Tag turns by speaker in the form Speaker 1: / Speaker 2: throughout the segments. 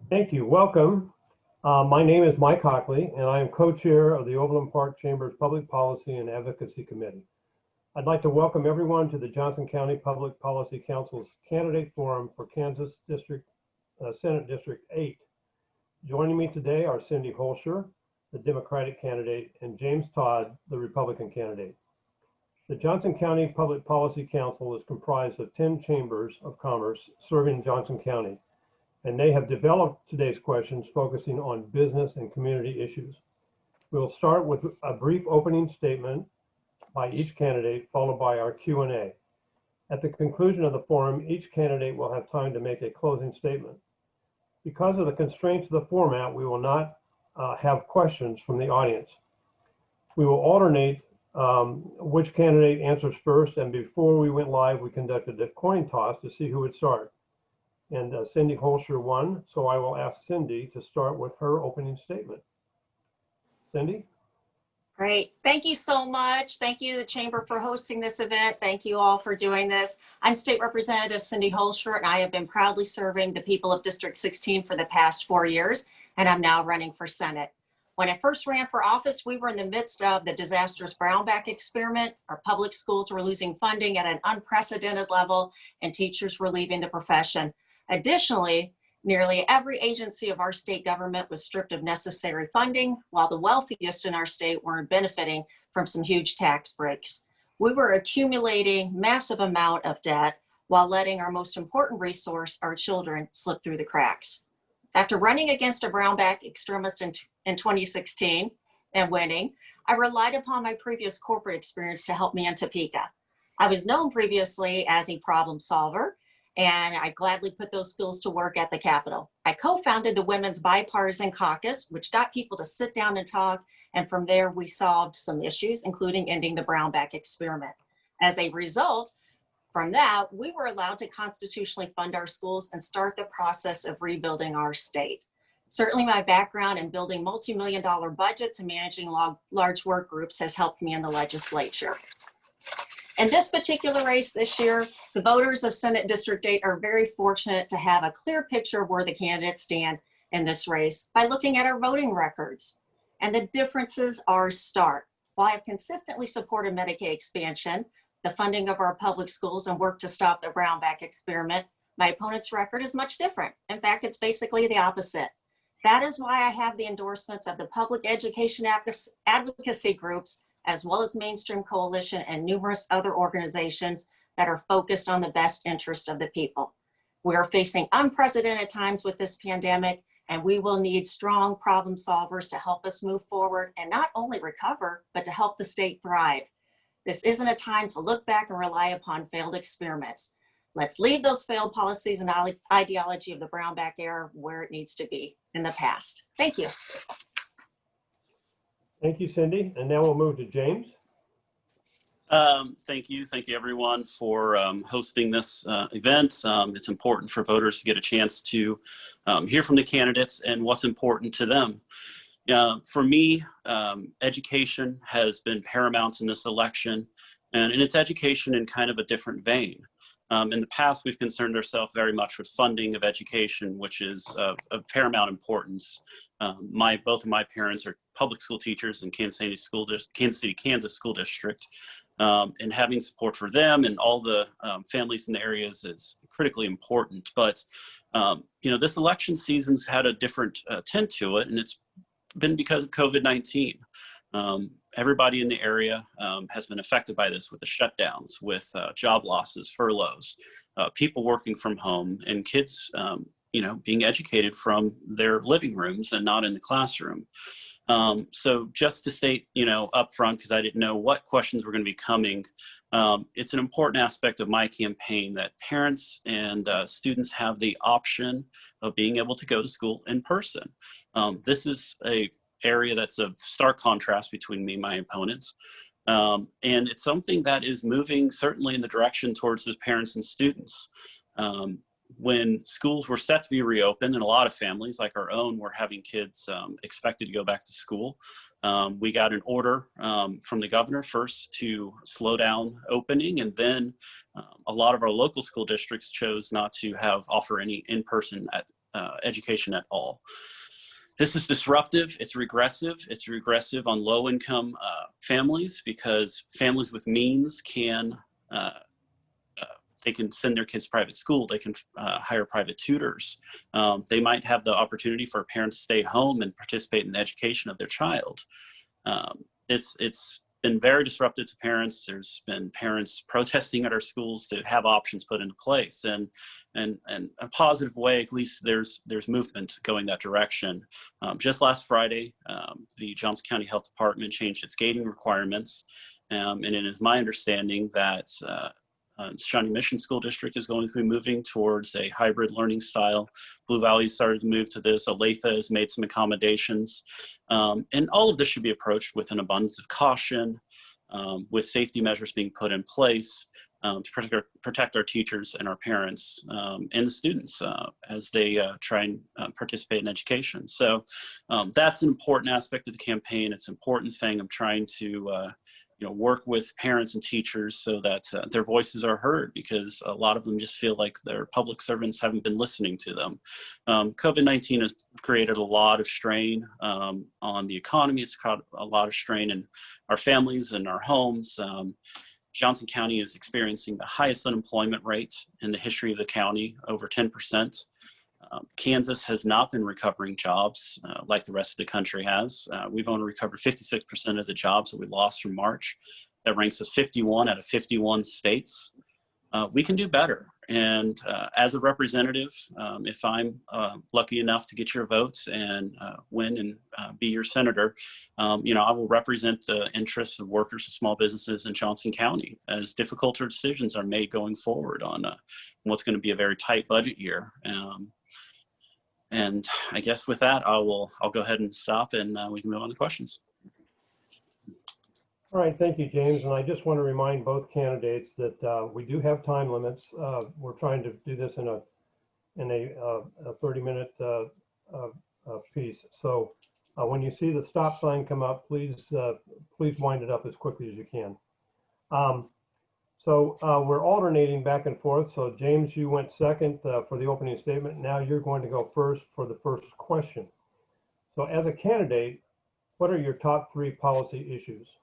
Speaker 1: Thank you. Welcome. My name is Mike Hockley, and I am co-chair of the Overland Park Chamber's Public Policy and Advocacy Committee. I'd like to welcome everyone to the Johnson County Public Policy Council's Candidate Forum for Kansas District Senate District 8. Joining me today are Cindy Holscher, the Democratic candidate, and James Todd, the Republican candidate. The Johnson County Public Policy Council is comprised of 10 chambers of commerce serving Johnson County, and they have developed today's questions focusing on business and community issues. We'll start with a brief opening statement by each candidate, followed by our Q&A. At the conclusion of the forum, each candidate will have time to make a closing statement. Because of the constraints of the format, we will not have questions from the audience. We will alternate which candidate answers first, and before we went live, we conducted a coin toss to see who would start. And Cindy Holscher won, so I will ask Cindy to start with her opening statement. Cindy?
Speaker 2: Great. Thank you so much. Thank you, the Chamber, for hosting this event. Thank you all for doing this. I'm State Representative Cindy Holscher, and I have been proudly serving the people of District 16 for the past 4 years, and I'm now running for Senate. When I first ran for office, we were in the midst of the disastrous Brownback experiment. Our public schools were losing funding at an unprecedented level, and teachers were leaving the profession. Additionally, nearly every agency of our state government was stripped of necessary funding, while the wealthiest in our state weren't benefiting from some huge tax breaks. We were accumulating massive amount of debt while letting our most important resource, our children, slip through the cracks. After running against a Brownback extremist in 2016 and winning, I relied upon my previous corporate experience to help me in Topeka. I was known previously as a problem solver, and I gladly put those skills to work at the Capitol. I co-founded the Women's Bipartisan Caucus, which got people to sit down and talk, and from there we solved some issues, including ending the Brownback experiment. As a result, from that, we were allowed to constitutionally fund our schools and start the process of rebuilding our state. Certainly my background in building multi-million-dollar budgets and managing large work groups has helped me in the legislature. In this particular race this year, the voters of Senate District 8 are very fortunate to have a clear picture of where the candidates stand in this race by looking at our voting records. And the differences are stark. While I've consistently supported Medicaid expansion, the funding of our public schools, and worked to stop the Brownback experiment, my opponent's record is much different. In fact, it's basically the opposite. That is why I have the endorsements of the public education advocacy groups, as well as Mainstream Coalition and numerous other organizations that are focused on the best interest of the people. We are facing unprecedented times with this pandemic, and we will need strong problem solvers to help us move forward and not only recover, but to help the state thrive. This isn't a time to look back and rely upon failed experiments. Let's leave those failed policies and ideology of the Brownback era where it needs to be, in the past. Thank you.
Speaker 1: Thank you, Cindy. And now we'll move to James.
Speaker 3: Thank you everyone for hosting this event. It's important for voters to get a chance to hear from the candidates and what's important to them. For me, education has been paramount in this election, and it's education in kind of a different vein. In the past, we've concerned ourselves very much with funding of education, which is of paramount importance. Both of my parents are public school teachers in Kansas City, Kansas School District, and having support for them and all the families in the areas is critically important. But this election season's had a different tint to it, and it's been because of COVID-19. Everybody in the area has been affected by this with the shutdowns, with job losses, furloughs, people working from home, and kids being educated from their living rooms and not in the classroom. So just to state, up front, because I didn't know what questions were going to be coming, it's an important aspect of my campaign that parents and students have the option of being able to go to school in person. This is a area that's of stark contrast between me and my opponents. And it's something that is moving certainly in the direction towards the parents and students. When schools were set to be reopened, and a lot of families like our own were having kids expected to go back to school, we got an order from the governor first to slow down opening, and then a lot of our local school districts chose not to offer any in-person education at all. This is disruptive. It's regressive. It's regressive on low-income families, because families with means can they can send their kids to private school. They can hire private tutors. They might have the opportunity for a parent to stay home and participate in the education of their child. It's been very disruptive to parents. There's been parents protesting at our schools to have options put into place, and a positive way, at least there's movement going that direction. Just last Friday, the Johnson County Health Department changed its gating requirements, and it is my understanding that Shawnee Mission School District is going to be moving towards a hybrid learning style. Blue Valley started to move to this. Olathe has made some accommodations. And all of this should be approached with an abundance of caution, with safety measures being put in place to protect our teachers and our parents and the students as they try and participate in education. So that's an important aspect of the campaign. It's an important thing. I'm trying to work with parents and teachers so that their voices are heard, because a lot of them just feel like their public servants haven't been listening to them. COVID-19 has created a lot of strain on the economy. It's caused a lot of strain in our families and our homes. Johnson County is experiencing the highest unemployment rate in the history of the county, over 10%. Kansas has not been recovering jobs like the rest of the country has. We've only recovered 56% of the jobs that we lost from March. That ranks us 51 out of 51 states. We can do better. And as a representative, if I'm lucky enough to get your votes and win and be your senator, I will represent the interests of workers and small businesses in Johnson County as difficult decisions are made going forward on what's going to be a very tight budget year. And I guess with that, I'll go ahead and stop, and we can move on to questions.
Speaker 1: All right, thank you, James. And I just want to remind both candidates that we do have time limits. We're trying to do this in a 30-minute piece. So when you see the stop sign come up, please wind it up as quickly as you can. So we're alternating back and forth. So James, you went second for the opening statement. Now you're going to go first for the first question. So as a candidate, what are your top 3 policy issues?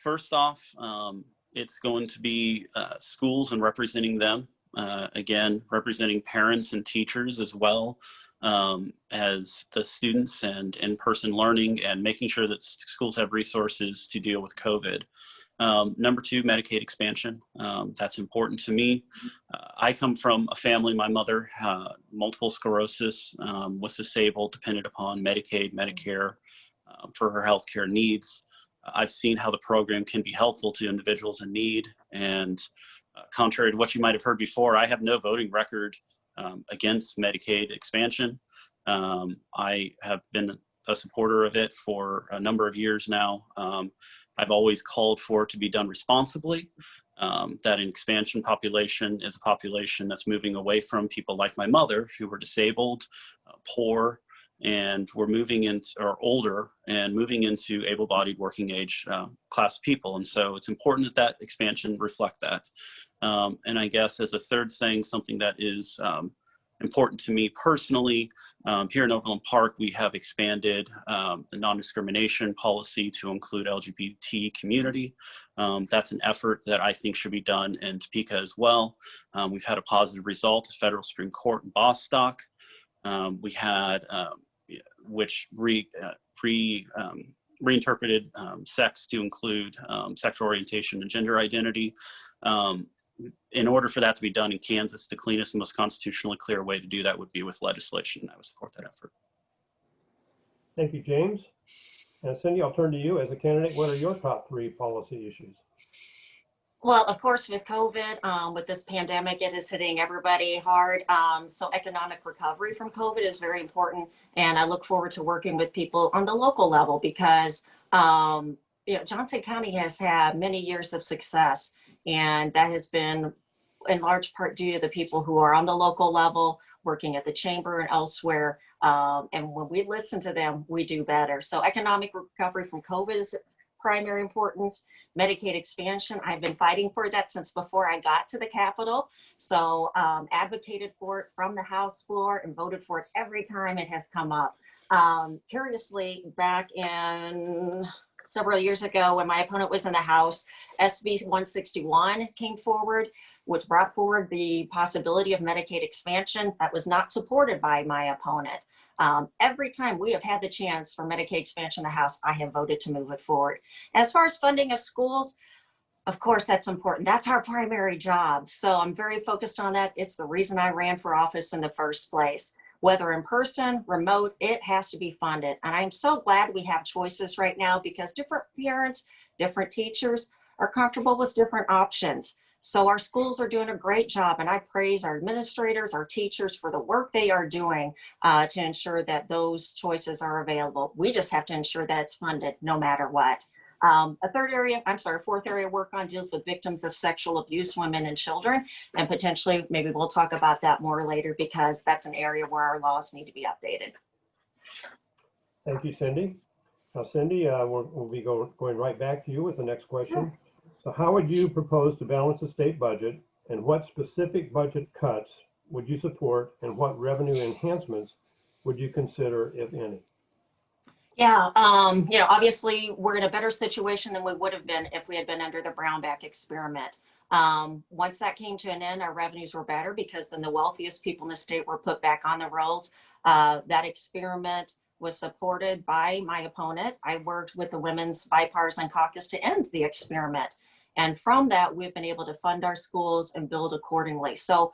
Speaker 3: First off, it's going to be schools and representing them. Again, representing parents and teachers as well as the students and in-person learning, and making sure that schools have resources to deal with COVID. Number 2, Medicaid expansion. That's important to me. I come from a family, my mother, multiple sclerosis, was disabled, depended upon Medicaid, Medicare for her healthcare needs. I've seen how the program can be helpful to individuals in need. And contrary to what you might have heard before, I have no voting record against Medicaid expansion. I have been a supporter of it for a number of years now. I've always called for it to be done responsibly, that an expansion population is a population that's moving away from people like my mother, who were disabled, poor, and we're moving into, or older, and moving into able-bodied working age class people. And so it's important that that expansion reflect that. And I guess as a third thing, something that is important to me personally, here in Overland Park, we have expanded the non-discrimination policy to include LGBT community. That's an effort that I think should be done in Topeka as well. We've had a positive result at Federal Supreme Court in Bostock. We had, which reinterpreted sex to include sexual orientation and gender identity. In order for that to be done in Kansas, the cleanest and most constitutionally clear way to do that would be with legislation. I would support that effort.
Speaker 1: Thank you, James. And Cindy, I'll turn to you as a candidate. What are your top 3 policy issues?
Speaker 2: Well, of course, with COVID, with this pandemic, it is hitting everybody hard. So economic recovery from COVID is very important. And I look forward to working with people on the local level because, Johnson County has had many years of success. And that has been in large part due to the people who are on the local level, working at the chamber and elsewhere. And when we listen to them, we do better. So economic recovery from COVID is primary importance. Medicaid expansion, I've been fighting for that since before I got to the Capitol. So advocated for it from the House floor and voted for it every time it has come up. Curiously, back in several years ago when my opponent was in the House, SB 161 came forward, which brought forward the possibility of Medicaid expansion. That was not supported by my opponent. Every time we have had the chance for Medicaid expansion in the House, I have voted to move it forward. As far as funding of schools, of course, that's important. That's our primary job. So I'm very focused on that. It's the reason I ran for office in the first place. Whether in person, remote, it has to be funded. And I'm so glad we have choices right now because different parents, different teachers are comfortable with different options. So our schools are doing a great job, and I praise our administrators, our teachers for the work they are doing to ensure that those choices are available. We just have to ensure that it's funded no matter what. Fourth area work on deals with victims of sexual abuse, women and children, and potentially maybe we'll talk about that more later because that's an area where our laws need to be updated.
Speaker 1: Thank you, Cindy. Now, Cindy, we'll be going right back to you with the next question. So how would you propose to balance the state budget, and what specific budget cuts would you support, and what revenue enhancements would you consider, if any?
Speaker 2: Yeah, obviously we're in a better situation than we would have been if we had been under the Brownback experiment. Once that came to an end, our revenues were better because then the wealthiest people in the state were put back on the rolls. That experiment was supported by my opponent. I worked with the Women's Bipartisan Caucus to end the experiment. And from that, we've been able to fund our schools and build accordingly. So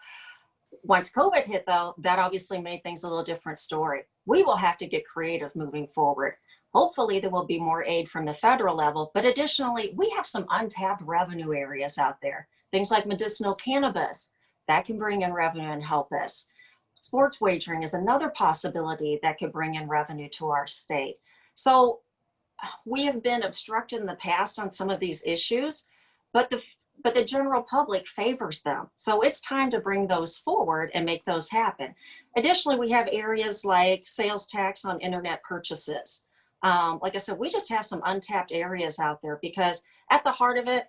Speaker 2: once COVID hit, though, that obviously made things a little different story. We will have to get creative moving forward. Hopefully there will be more aid from the federal level, but additionally, we have some untapped revenue areas out there. Things like medicinal cannabis, that can bring in revenue and help us. Sports wagering is another possibility that could bring in revenue to our state. So we have been obstructed in the past on some of these issues, but the general public favors them. So it's time to bring those forward and make those happen. Additionally, we have areas like sales tax on internet purchases. Like I said, we just have some untapped areas out there because at the heart of it,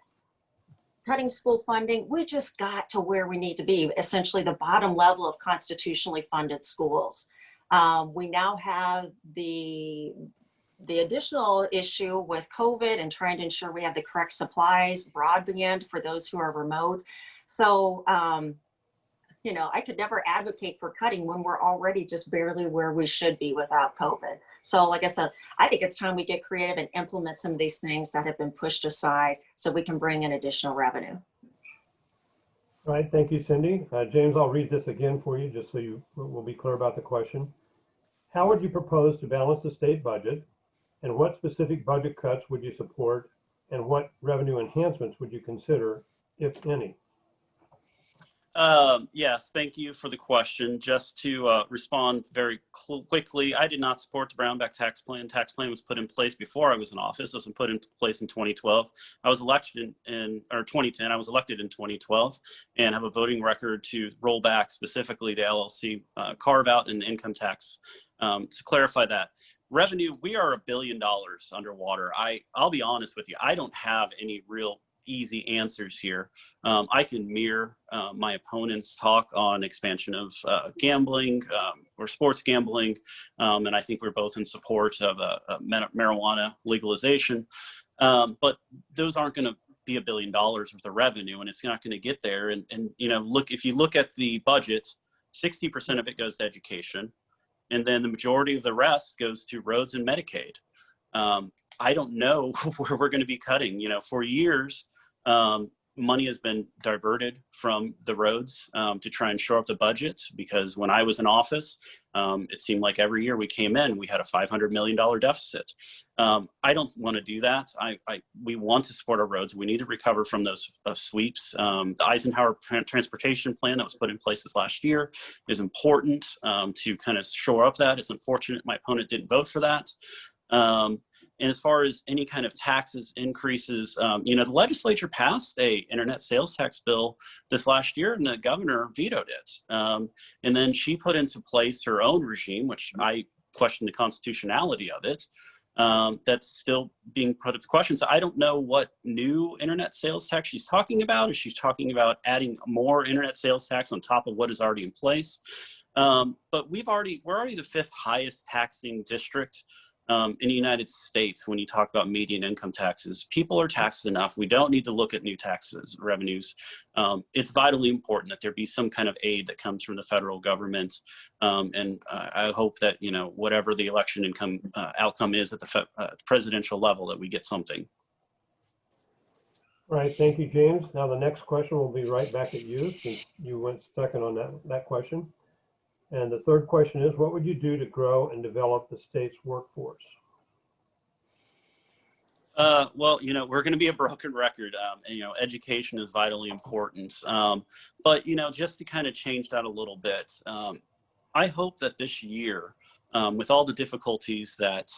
Speaker 2: cutting school funding, we just got to where we need to be, essentially the bottom level of constitutionally funded schools. We now have the additional issue with COVID and trying to ensure we have the correct supplies, broadband for those who are remote. So, I could never advocate for cutting when we're already just barely where we should be without COVID. So like I said, I think it's time we get creative and implement some of these things that have been pushed aside so we can bring in additional revenue.
Speaker 1: All right, thank you, Cindy. James, I'll read this again for you just so you will be clear about the question. How would you propose to balance the state budget, and what specific budget cuts would you support, and what revenue enhancements would you consider, if any?
Speaker 3: Yes, thank you for the question. Just to respond very quickly, I did not support the Brownback tax plan. Tax plan was put in place before I was in office. It was put in place in 2012. I was elected in 2010. I was elected in 2012 and have a voting record to roll back specifically the LLC carve out and the income tax. To clarify that, revenue, we are $1 billion underwater. I'll be honest with you, I don't have any real easy answers here. I can mirror my opponent's talk on expansion of gambling or sports gambling, and I think we're both in support of marijuana legalization. But those aren't going to be $1 billion worth of revenue, and it's not going to get there. And if you look at the budget, 60% of it goes to education, and then the majority of the rest goes to roads and Medicaid. I don't know where we're going to be cutting. For years, money has been diverted from the roads to try and shore up the budget, because when I was in office, it seemed like every year we came in, we had a $500 million deficit. I don't want to do that. We want to support our roads. We need to recover from those sweeps. The Eisenhower transportation plan that was put in place this last year is important to kind of shore up that. It's unfortunate my opponent didn't vote for that. And as far as any kind of taxes increases, the legislature passed a internet sales tax bill this last year, and the governor vetoed it. And then she put into place her own regime, which I question the constitutionality of it. that's still being put up to question. So I don't know what new internet sales tax she's talking about. Is she talking about adding more internet sales tax on top of what is already in place? But we're already the 5th highest taxing district in the United States when you talk about median income taxes. People are taxed enough. We don't need to look at new taxes, revenues. It's vitally important that there be some kind of aid that comes from the federal government. And I hope that, whatever the election outcome is at the presidential level, that we get something.
Speaker 1: All right, thank you, James. Now the next question will be right back at you, since you went second on that question. And the third question is, what would you do to grow and develop the state's workforce?
Speaker 3: Well, we're going to be a broken record. And, education is vitally important. But, just to kind of change that a little bit, I hope that this year, with all the difficulties that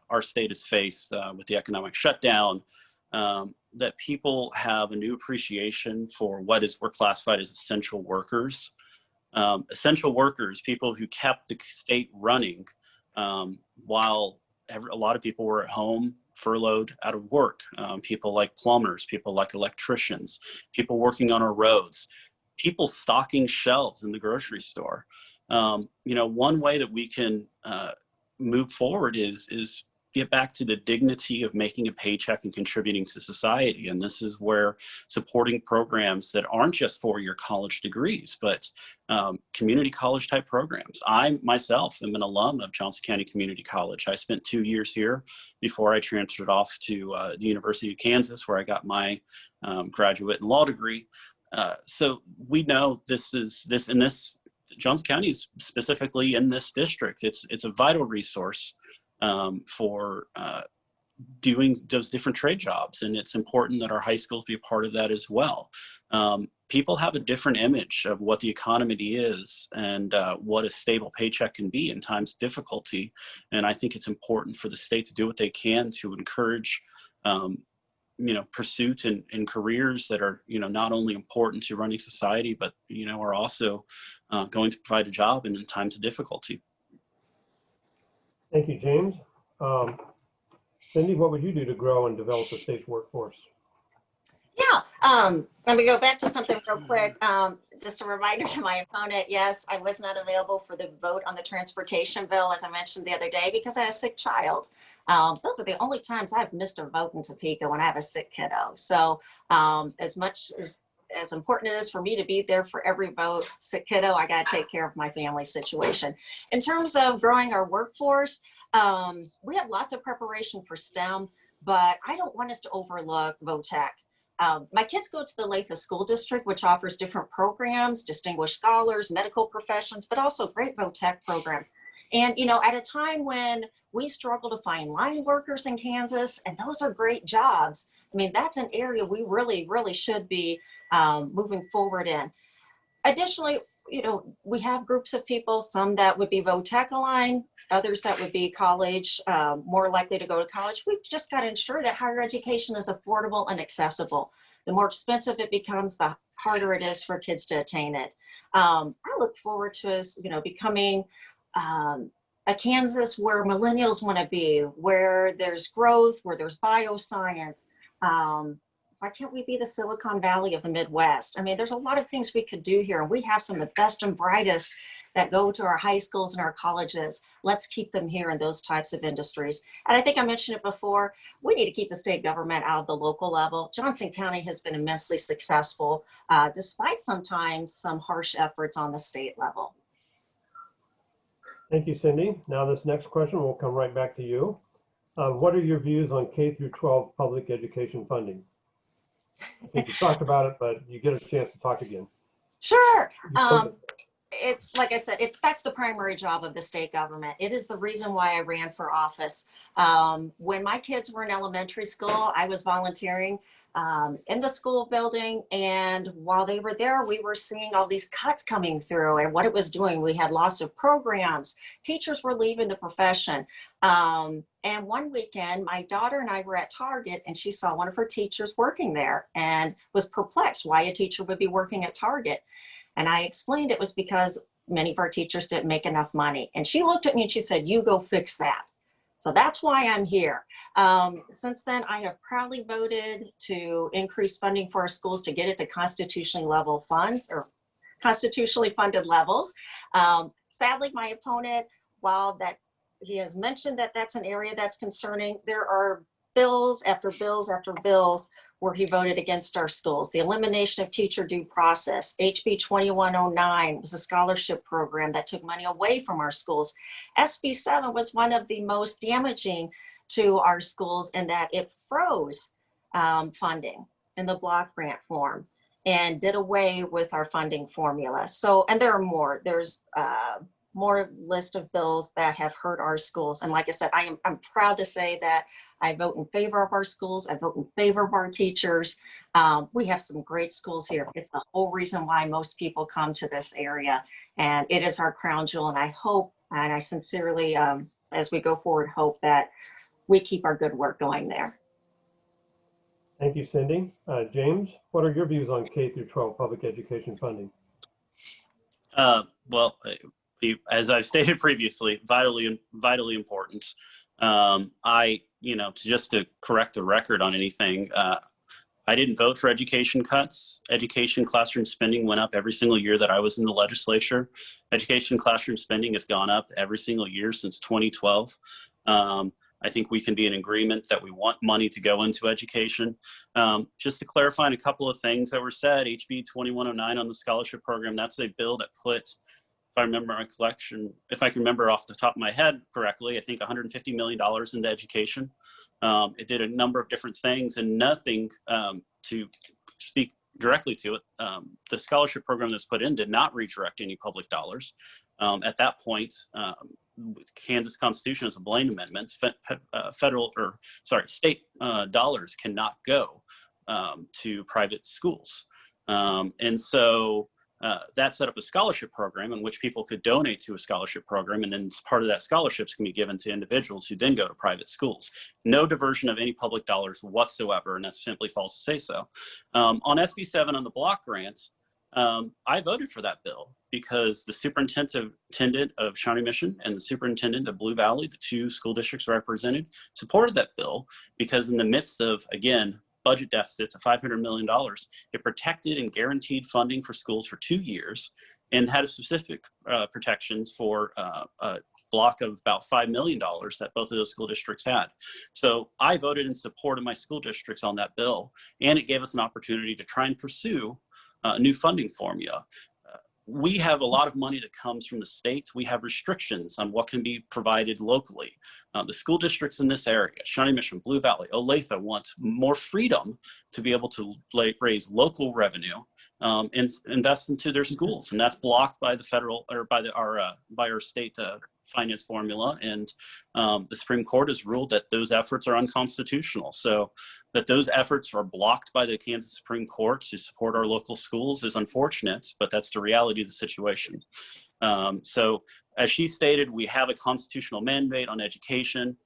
Speaker 3: our state has faced with the economic shutdown, that people have a new appreciation for what we're classified as essential workers. Essential workers, people who kept the state running while a lot of people were at home, furloughed, out of work. People like plumbers, people like electricians, people working on our roads, people stocking shelves in the grocery store. One way that we can move forward is get back to the dignity of making a paycheck and contributing to society. And this is where supporting programs that aren't just for your college degrees, but community college type programs. I myself am an alum of Johnson County Community College. I spent 2 years here before I transferred off to the University of Kansas, where I got my graduate and law degree. So we know Johnson County is specifically in this district. It's a vital resource for doing those different trade jobs. And it's important that our high schools be a part of that as well. People have a different image of what the economy is and what a stable paycheck can be in times of difficulty. And I think it's important for the state to do what they can to encourage pursuit and careers that are, not only important to running society, but, are also going to provide a job in times of difficulty.
Speaker 1: Thank you, James. Cindy, what would you do to grow and develop the state's workforce?
Speaker 2: Yeah, let me go back to something real quick. Just a reminder to my opponent, yes, I was not available for the vote on the transportation bill, as I mentioned the other day, because I had a sick child. Those are the only times I've missed a vote in Topeka, when I have a sick kiddo. So as much as important it is for me to be there for every vote, sick kiddo, I got to take care of my family situation. In terms of growing our workforce, we have lots of preparation for STEM, but I don't want us to overlook VOTEC. My kids go to the Latha School District, which offers different programs, distinguished scholars, medical professions, but also great VOTEC programs. And, at a time when we struggle to find line workers in Kansas, and those are great jobs, I mean, that's an area we really, really should be moving forward in. Additionally, we have groups of people, some that would be VOTEC aligned, others that would be college, more likely to go to college. We've just got to ensure that higher education is affordable and accessible. The more expensive it becomes, the harder it is for kids to attain it. I look forward to us, becoming a Kansas where millennials want to be, where there's growth, where there's bioscience. Why can't we be the Silicon Valley of the Midwest? I mean, there's a lot of things we could do here, and we have some of the best and brightest that go to our high schools and our colleges. Let's keep them here in those types of industries. And I think I mentioned it before, we need to keep the state government out of the local level. Johnson County has been immensely successful, despite sometimes some harsh efforts on the state level.
Speaker 1: Thank you, Cindy. Now this next question will come right back to you. What are your views on K through 12 public education funding? I think you talked about it, but you get a chance to talk again.
Speaker 2: Sure. It's like I said, that's the primary job of the state government. It is the reason why I ran for office. When my kids were in elementary school, I was volunteering in the school building. And while they were there, we were seeing all these cuts coming through and what it was doing. We had loss of programs. Teachers were leaving the profession. And one weekend, my daughter and I were at Target, and she saw one of her teachers working there and was perplexed why a teacher would be working at Target. And I explained it was because many of our teachers didn't make enough money. And she looked at me and she said, "You go fix that." So that's why I'm here. Since then, I have proudly voted to increase funding for our schools to get it to constitutionally level funds or constitutionally funded levels. Sadly, my opponent, while that he has mentioned that that's an area that's concerning, there are bills after bills after bills where he voted against our schools. The elimination of teacher due process, HB 2109 was a scholarship program that took money away from our schools. SB 7 was one of the most damaging to our schools in that it froze funding in the block grant form and did away with our funding formula. So, and there are more. There's more list of bills that have hurt our schools. And like I said, I'm proud to say that I vote in favor of our schools. I vote in favor of our teachers. We have some great schools here. It's the whole reason why most people come to this area. And it is our crown jewel. And I hope, and I sincerely, as we go forward, hope that we keep our good work going there.
Speaker 1: Thank you, Cindy. James, what are your views on K through 12 public education funding?
Speaker 3: Well, as I've stated previously, vitally important. Just to correct the record on anything, I didn't vote for education cuts. Education classroom spending went up every single year that I was in the legislature. Education classroom spending has gone up every single year since 2012. I think we can be in agreement that we want money to go into education. Just to clarify on a couple of things that were said, HB 2109 on the scholarship program, that's a bill that put, if I remember my collection, if I can remember off the top of my head correctly, I think $150 million into education. It did a number of different things and nothing to speak directly to it. The scholarship program that's put in did not redirect any public dollars. At that point, Kansas Constitution is a Blaine amendment. State dollars cannot go to private schools. And so that set up a scholarship program in which people could donate to a scholarship program, and then part of that scholarships can be given to individuals who then go to private schools. No diversion of any public dollars whatsoever, and that's simply false to say so. On SB 7 on the block grant, I voted for that bill because the superintendent of Shawnee Mission and the superintendent of Blue Valley, the two school districts represented, supported that bill because in the midst of, again, budget deficits of $500 million, it protected and guaranteed funding for schools for 2 years and had specific protections for a block of about $5 million that both of those school districts had. So I voted in support of my school districts on that bill, and it gave us an opportunity to try and pursue a new funding formula. We have a lot of money that comes from the states. We have restrictions on what can be provided locally. The school districts in this area, Shawnee Mission, Blue Valley, Olathe, want more freedom to be able to raise local revenue and invest into their schools. And that's blocked by the federal or by our state finance formula. And the Supreme Court has ruled that those efforts are unconstitutional. So that those efforts are blocked by the Kansas Supreme Court to support our local schools is unfortunate, but that's the reality of the situation. So as she stated, we have a constitutional mandate on education.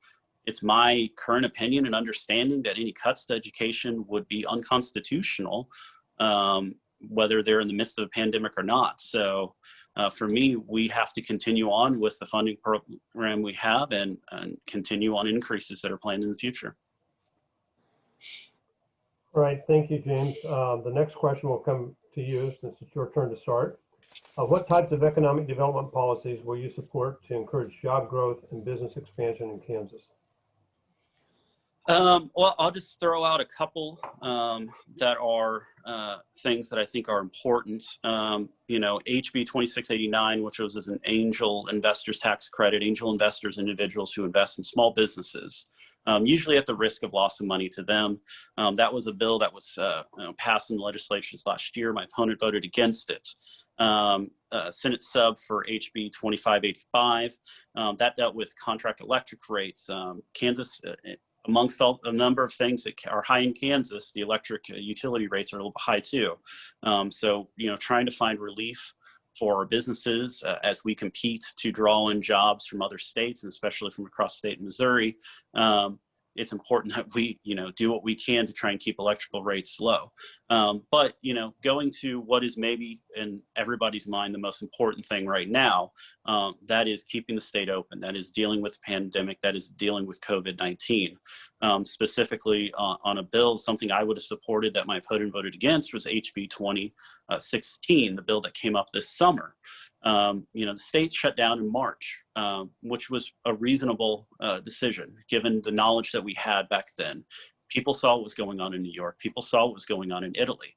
Speaker 3: It's my current opinion and understanding that any cuts to education would be unconstitutional, whether they're in the midst of a pandemic or not. So for me, we have to continue on with the funding program we have and continue on increases that are planned in the future.
Speaker 1: All right, thank you, James. The next question will come to you since it's your turn to start. What types of economic development policies will you support to encourage job growth and business expansion in Kansas?
Speaker 3: Well, I'll just throw out a couple that are things that I think are important. HB 2689, which was as an angel investors tax credit, angel investors, individuals who invest in small businesses, usually at the risk of loss of money to them. That was a bill that was passed in the legislature last year. My opponent voted against it. Senate sub for HB 2585, that dealt with contract electric rates. Kansas, amongst a number of things that are high in Kansas, the electric utility rates are a little high too. So, trying to find relief for our businesses as we compete to draw in jobs from other states, and especially from across state Missouri, it's important that we, do what we can to try and keep electrical rates low. But, you know, going to what is maybe in everybody's mind the most important thing right now, that is keeping the state open, that is dealing with the pandemic, that is dealing with COVID-19. Specifically on a bill, something I would have supported that my opponent voted against was HB 2016, the bill that came up this summer. You know, the state shut down in March, which was a reasonable decision given the knowledge that we had back then. People saw what was going on in New York. People saw what was going on in Italy.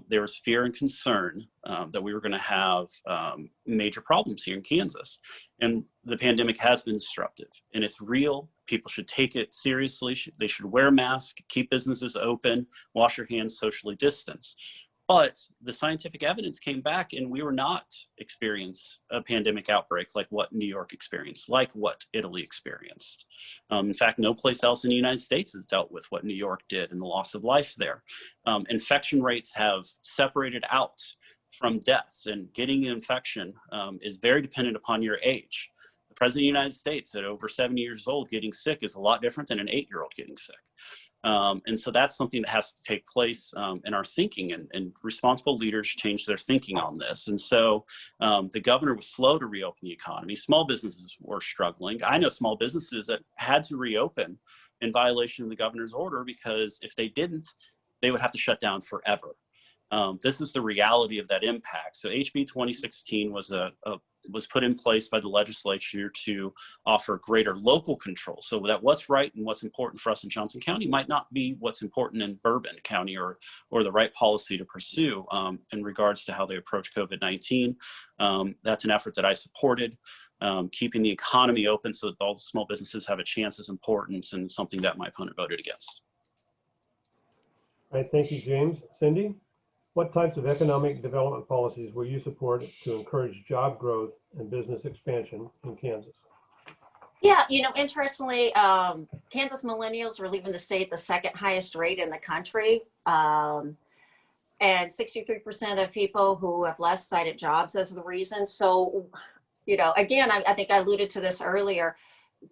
Speaker 3: There was fear and concern that we were going to have major problems here in Kansas. And the pandemic has been disruptive, and it's real. People should take it seriously. They should wear masks, keep businesses open, wash your hands, socially distance. But the scientific evidence came back, and we were not experience a pandemic outbreak like what New York experienced, like what Italy experienced. In fact, no place else in the United States has dealt with what New York did and the loss of life there. Infection rates have separated out from deaths, and getting an infection is very dependent upon your age. The President of the United States at over 70 years old getting sick is a lot different than an 8-year-old getting sick. And so that's something that has to take place in our thinking, and responsible leaders change their thinking on this. And so the governor was slow to reopen the economy. Small businesses were struggling. I know small businesses that had to reopen in violation of the governor's order, because if they didn't, they would have to shut down forever. This is the reality of that impact. So HB 2016 was put in place by the legislature to offer greater local control, so that what's right and what's important for us in Johnson County might not be what's important in Bourbon County, or the right policy to pursue in regards to how they approach COVID-19. That's an effort that I supported. Keeping the economy open so that all the small businesses have a chance is important, and something that my opponent voted against.
Speaker 1: All right, thank you, James. Cindy? What types of economic development policies will you support to encourage job growth and business expansion in Kansas?
Speaker 2: Yeah, you know, interestingly, Kansas millennials are leaving the state the second highest rate in the country. And 63% of people who have left cited jobs as the reason. So, you know, again, I think I alluded to this earlier.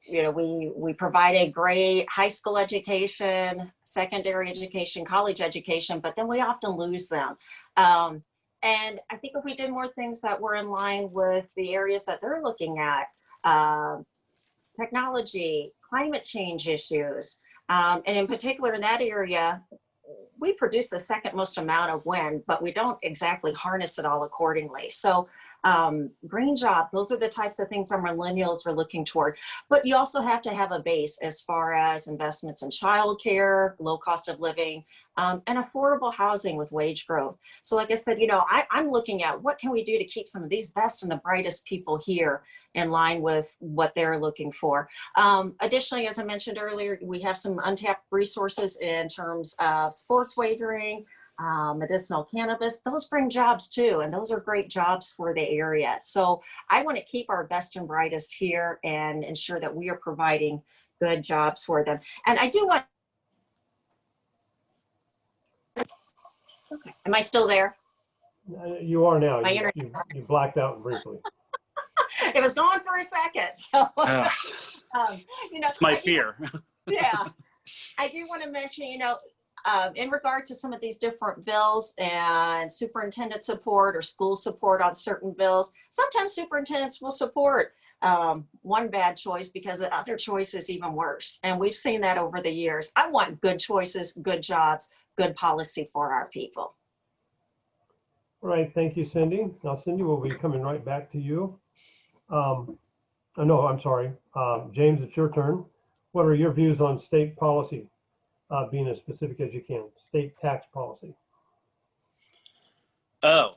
Speaker 2: You know, we provide a great high school education, secondary education, college education, but then we often lose them. And I think if we did more things that were in line with the areas that they're looking at, technology, climate change issues, and in particular in that area, we produce the second most amount of wind, but we don't exactly harness it all accordingly. So green jobs, those are the types of things our millennials are looking toward. But you also have to have a base as far as investments in childcare, low cost of living, and affordable housing with wage growth. So like I said, you know, I'm looking at what can we do to keep some of these best and the brightest people here in line with what they're looking for. Additionally, as I mentioned earlier, we have some untapped resources in terms of sports wagering, medicinal cannabis. Those bring jobs too, and those are great jobs for the area. So I want to keep our best and brightest here and ensure that we are providing good jobs for them. And I do want, okay, am I still there?
Speaker 1: You are now.
Speaker 2: My
Speaker 1: You blacked out briefly.
Speaker 2: It was gone for a second. So, you know,
Speaker 3: it's my fear.
Speaker 2: Yeah, I do want to mention, you know, in regard to some of these different bills and superintendent support or school support on certain bills, sometimes superintendents will support one bad choice because the other choice is even worse. And we've seen that over the years. I want good choices, good jobs, good policy for our people.
Speaker 1: All right, thank you, Cindy. Now, Cindy, we'll be coming right back to you. No, I'm sorry. James, it's your turn. What are your views on state policy, being as specific as you can, state tax policy?
Speaker 3: Oh,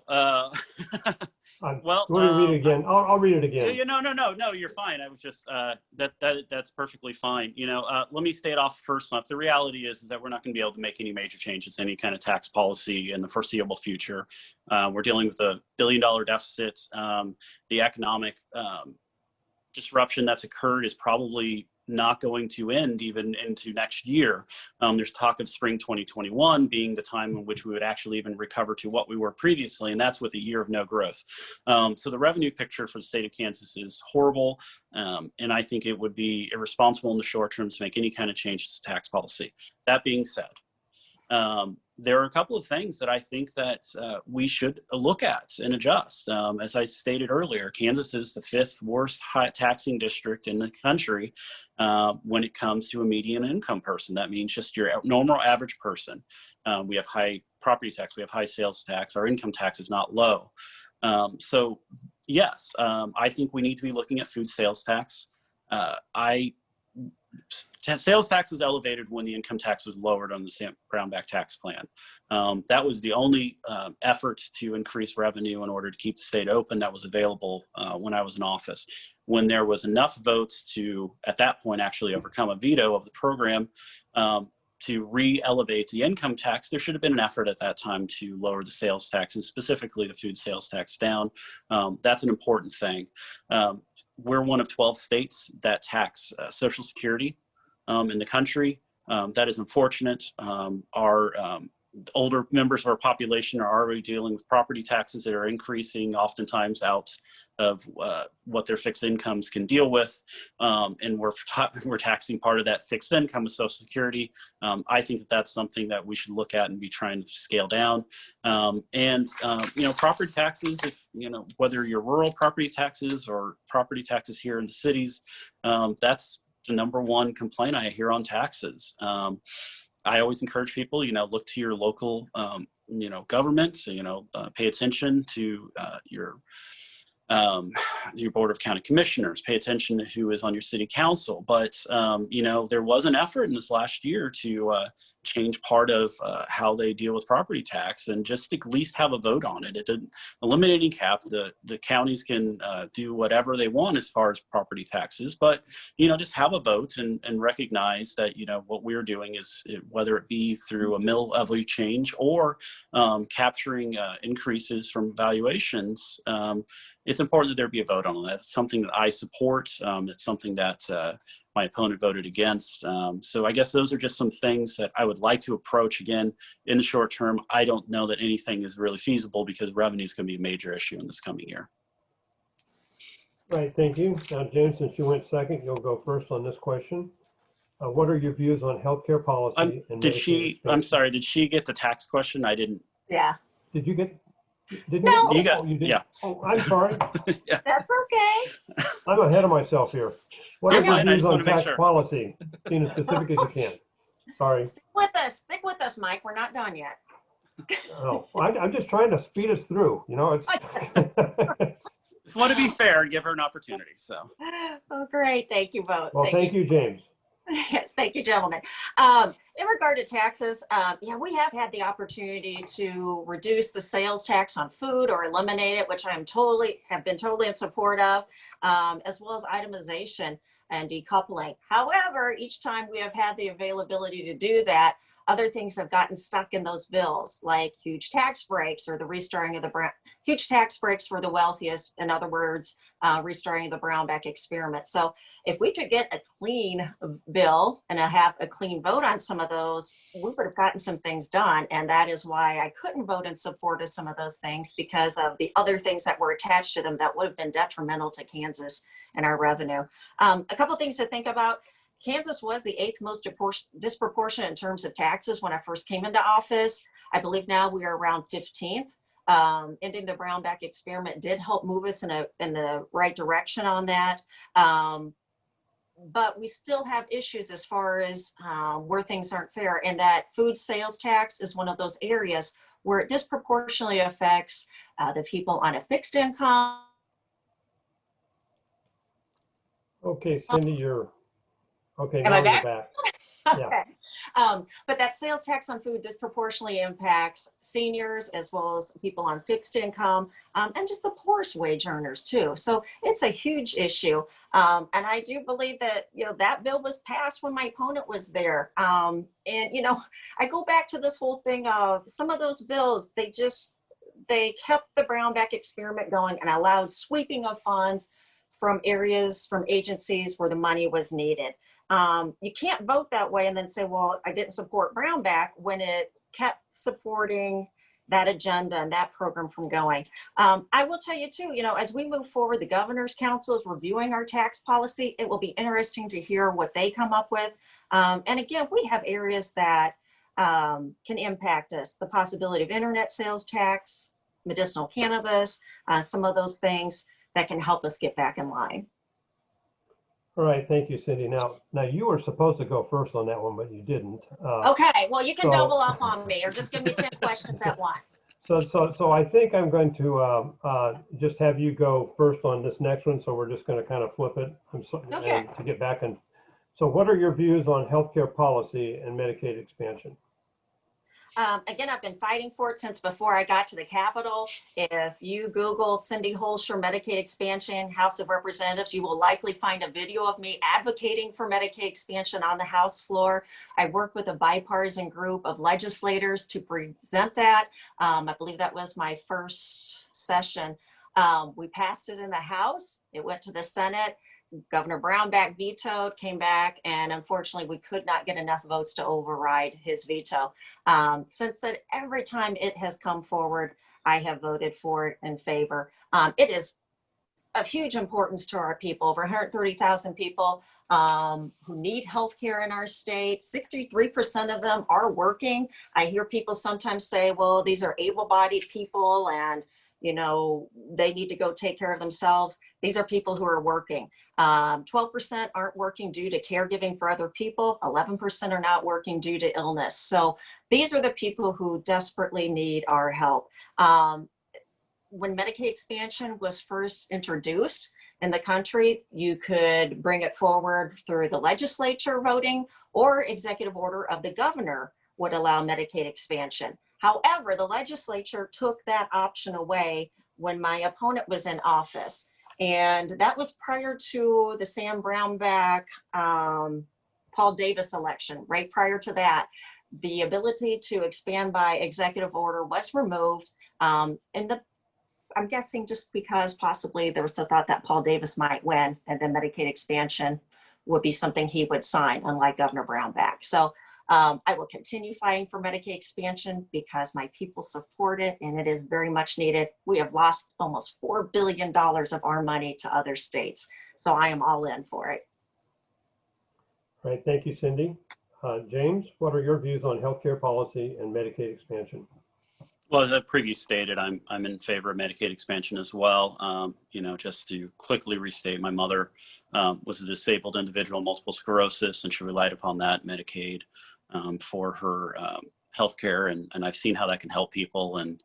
Speaker 1: well, want to read it again? I'll read it again.
Speaker 3: No, you're fine. I was just, that's perfectly fine. You know, let me state off first off, the reality is that we're not going to be able to make any major changes to any kind of tax policy in the foreseeable future. We're dealing with a $1 billion deficit. The economic disruption that's occurred is probably not going to end even into next year. There's talk of spring 2021 being the time in which we would actually even recover to what we were previously, and that's with a year of no growth. So the revenue picture for the state of Kansas is horrible, and I think it would be irresponsible in the short term to make any kind of changes to tax policy. That being said, there are a couple of things that I think that we should look at and adjust. As I stated earlier, Kansas is the 5th worst high taxing district in the country when it comes to a median income person. That means just your normal average person. We have high property tax, we have high sales tax, our income tax is not low. So yes, I think we need to be looking at food sales tax. Sales tax was elevated when the income tax was lowered on the Brownback tax plan. That was the only effort to increase revenue in order to keep the state open that was available when I was in office. When there was enough votes to, at that point, actually overcome a veto of the program to re-elevate the income tax, there should have been an effort at that time to lower the sales tax, and specifically the food sales tax down. That's an important thing. We're one of 12 states that tax Social Security in the country. That is unfortunate. Our older members of our population are already dealing with property taxes that are increasing oftentimes out of what their fixed incomes can deal with. And we're taxing part of that fixed income of Social Security. I think that that's something that we should look at and be trying to scale down. Property taxes, if, whether you're rural property taxes or property taxes here in the cities, that's the number one complaint I hear on taxes. I always encourage people, look to your local, government, pay attention to your board of county commissioners, pay attention to who is on your city council. But, there was an effort in this last year to change part of how they deal with property tax and just at least have a vote on it. It didn't eliminate any cap. The counties can do whatever they want as far as property taxes, but, just have a vote and recognize that, what we're doing is, whether it be through a mill levy change or capturing increases from valuations, it's important that there be a vote on that. It's something that I support. It's something that my opponent voted against. So I guess those are just some things that I would like to approach. Again, in the short term, I don't know that anything is really feasible because revenue is going to be a major issue in this coming year.
Speaker 1: Right, thank you. Now, James, since you went second, you'll go first on this question. What are your views on healthcare policy?
Speaker 3: I'm sorry, did she get the tax question? I didn't.
Speaker 2: Yeah.
Speaker 1: Did you get?
Speaker 2: No.
Speaker 3: You got,
Speaker 1: you did?
Speaker 3: yeah.
Speaker 1: Oh, I'm sorry.
Speaker 3: Yeah.
Speaker 2: That's okay.
Speaker 1: I'm ahead of myself here. What
Speaker 3: You're
Speaker 1: are your
Speaker 3: fine. I
Speaker 1: views
Speaker 3: just
Speaker 1: on
Speaker 3: want to make
Speaker 1: tax
Speaker 3: sure.
Speaker 1: policy? Being as specific as you can. Sorry.
Speaker 2: Stick with us, Mike. We're not done yet.
Speaker 1: Oh, I'm just trying to speed us through. It's.
Speaker 3: Just want to be fair and give her an opportunity. So.
Speaker 2: Oh, great. Thank you both.
Speaker 1: Well, thank you, James.
Speaker 2: Yes, thank you, gentlemen. In regard to taxes, we have had the opportunity to reduce the sales tax on food or eliminate it, which have been totally in support of, as well as itemization and decoupling. However, each time we have had the availability to do that, other things have gotten stuck in those bills, like huge tax breaks or the restoring of the huge tax breaks for the wealthiest. In other words, restoring the Brownback experiment. So if we could get a clean bill and have a clean vote on some of those, we would have gotten some things done. And that is why I couldn't vote in support of some of those things, because of the other things that were attached to them that would have been detrimental to Kansas and our revenue. A couple things to think about. Kansas was the 8th most disproportionate in terms of taxes when I first came into office. I believe now we are around 15th. Ending the Brownback experiment did help move us in the right direction on that. But we still have issues as far as where things aren't fair, and that food sales tax is one of those areas where it disproportionately affects the people on a fixed income.
Speaker 1: Okay, Cindy, you're okay.
Speaker 2: Am
Speaker 1: Now
Speaker 2: I
Speaker 1: you're
Speaker 2: back?
Speaker 1: back. Yeah.
Speaker 2: Okay. But that sales tax on food disproportionately impacts seniors as well as people on fixed income, and just the poorest wage earners too. So it's a huge issue. And I do believe that, that bill was passed when my opponent was there. And, I go back to this whole thing of some of those bills, they kept the Brownback experiment going and allowed sweeping of funds from agencies where the money was needed. You can't vote that way and then say, well, I didn't support Brownback, when it kept supporting that agenda and that program from going. I will tell you too, as we move forward, the Governor's Council is reviewing our tax policy. It will be interesting to hear what they come up with. And again, we have areas that can impact us. The possibility of internet sales tax, medicinal cannabis, some of those things that can help us get back in line.
Speaker 1: All right, thank you, Cindy. Now you were supposed to go first on that one, but you didn't.
Speaker 2: Okay, well, you can double up on me or just give me 10 questions at once.
Speaker 1: So I think I'm going to just have you go first on this next one. So we're just going to kind of flip it
Speaker 2: Okay.
Speaker 1: and to get back in. So what are your views on healthcare policy and Medicaid expansion?
Speaker 2: Again, I've been fighting for it since before I got to the Capitol. If you Google Cindy Holscher Medicaid expansion, House of Representatives, you will likely find a video of me advocating for Medicaid expansion on the House floor. I worked with a bipartisan group of legislators to present that. I believe that was my first session. We passed it in the House. It went to the Senate. Governor Brownback vetoed, came back, and unfortunately we could not get enough votes to override his veto. Since then, every time it has come forward, I have voted for it in favor. It is of huge importance to our people, over 130,000 people who need health care in our state. 63% of them are working. I hear people sometimes say, well, these are able-bodied people and they need to go take care of themselves. These are people who are working. 12% aren't working due to caregiving for other people. 11% are not working due to illness. So these are the people who desperately need our help. When Medicaid expansion was first introduced in the country, you could bring it forward through the legislature voting, or executive order of the governor would allow Medicaid expansion. However, the legislature took that option away when my opponent was in office. And that was prior to the Sam Brownback, Paul Davis election. Right prior to that, the ability to expand by executive order was removed. I'm guessing just because possibly there was the thought that Paul Davis might win and then Medicaid expansion would be something he would sign, unlike Governor Brownback. So I will continue fighting for Medicaid expansion because my people support it and it is very much needed. We have lost almost $4 billion of our money to other states. So I am all in for it.
Speaker 1: All right, thank you, Cindy. James, what are your views on healthcare policy and Medicaid expansion?
Speaker 3: Well, as I previously stated, I'm in favor of Medicaid expansion as well. Just to quickly restate, my mother was a disabled individual, multiple sclerosis, and she relied upon that Medicaid for her health care. And I've seen how that can help people. And,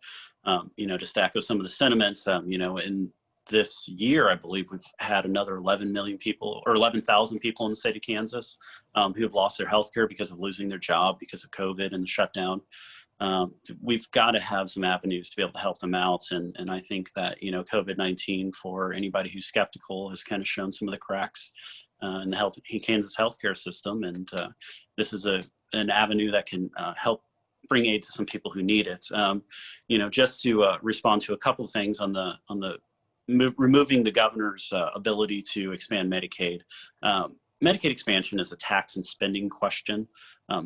Speaker 3: just to echo some of the sentiments, in this year, I believe we've had another 11 million people or 11,000 people in the state of Kansas who have lost their health care because of losing their job because of COVID and the shutdown. We've got to have some avenues to be able to help them out. And I think that, COVID-19, for anybody who's skeptical, has kind of shown some of the cracks in the Kansas healthcare system. And this is an avenue that can help bring aid to some people who need it. Just to respond to a couple of things on the removing the governor's ability to expand Medicaid. Medicaid expansion is a tax and spending question.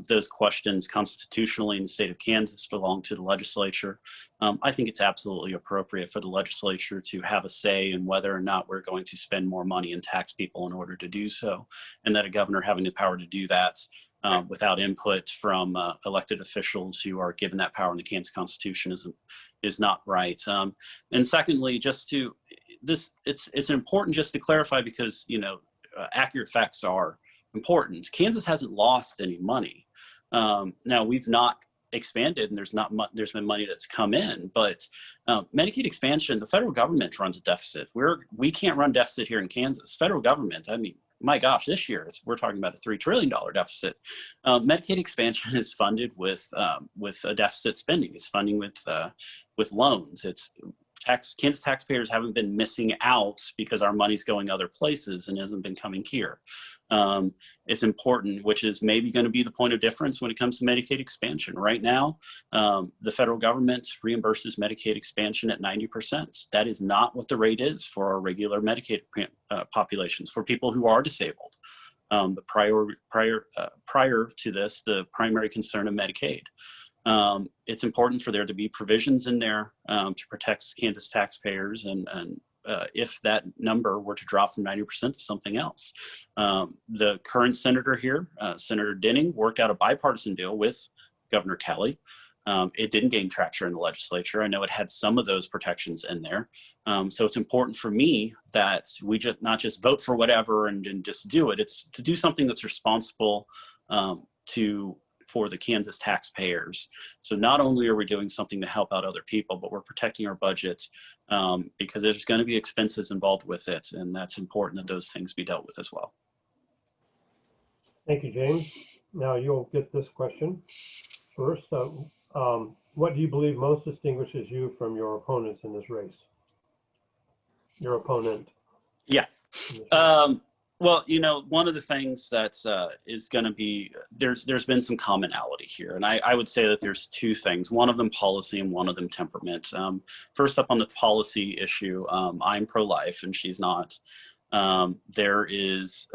Speaker 3: Those questions constitutionally in the state of Kansas belong to the legislature. I think it's absolutely appropriate for the legislature to have a say in whether or not we're going to spend more money and tax people in order to do so, and that a governor having the power to do that without input from elected officials who are given that power in the Kansas Constitution is not right. And secondly, it's important just to clarify because, accurate facts are important. Kansas hasn't lost any money. Now we've not expanded and there's been money that's come in, but Medicaid expansion, the federal government runs a deficit. We can't run deficit here in Kansas. Federal government, I mean, my gosh, this year we're talking about a $3 trillion deficit. Medicaid expansion is funded with a deficit spending. It's funding with loans. Kansas taxpayers haven't been missing out because our money's going other places and hasn't been coming here. It's important, which is maybe going to be the point of difference when it comes to Medicaid expansion. Right now, the federal government reimburses Medicaid expansion at 90%. That is not what the rate is for our regular Medicaid populations, for people who are disabled. But prior to this, the primary concern of Medicaid. It's important for there to be provisions in there to protect Kansas taxpayers and if that number were to drop from 90% to something else. The current senator here, Senator Denning, worked out a bipartisan deal with Governor Kelly. It didn't gain traction in the legislature. I know it had some of those protections in there. So it's important for me that we just not just vote for whatever and just do it. It's to do something that's responsible for the Kansas taxpayers. So not only are we doing something to help out other people, but we're protecting our budget because there's going to be expenses involved with it. And that's important that those things be dealt with as well.
Speaker 1: Thank you, James. Now you'll get this question first. What do you believe most distinguishes you from your opponents in this race? Your opponent.
Speaker 3: Yeah. Well, one of the things that is going to be, there's been some commonality here. And I would say that there's two things, one of them policy and one of them temperament. First up on the policy issue, I'm pro-life and she's not. There is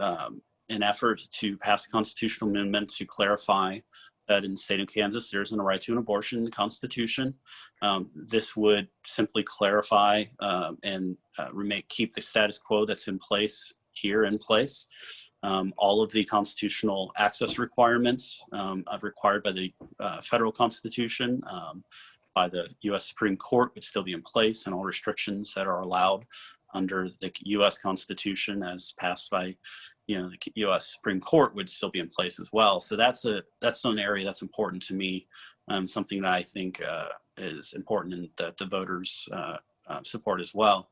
Speaker 3: an effort to pass a constitutional amendment to clarify that in the state of Kansas, there isn't a right to an abortion in the Constitution. This would simply clarify and keep the status quo that's in place here in place. All of the constitutional access requirements required by the federal Constitution, by the U.S. Supreme Court would still be in place, and all restrictions that are allowed under the U.S. Constitution as passed by the U.S. Supreme Court would still be in place as well. So that's an area that's important to me, something that I think is important and that the voters support as well.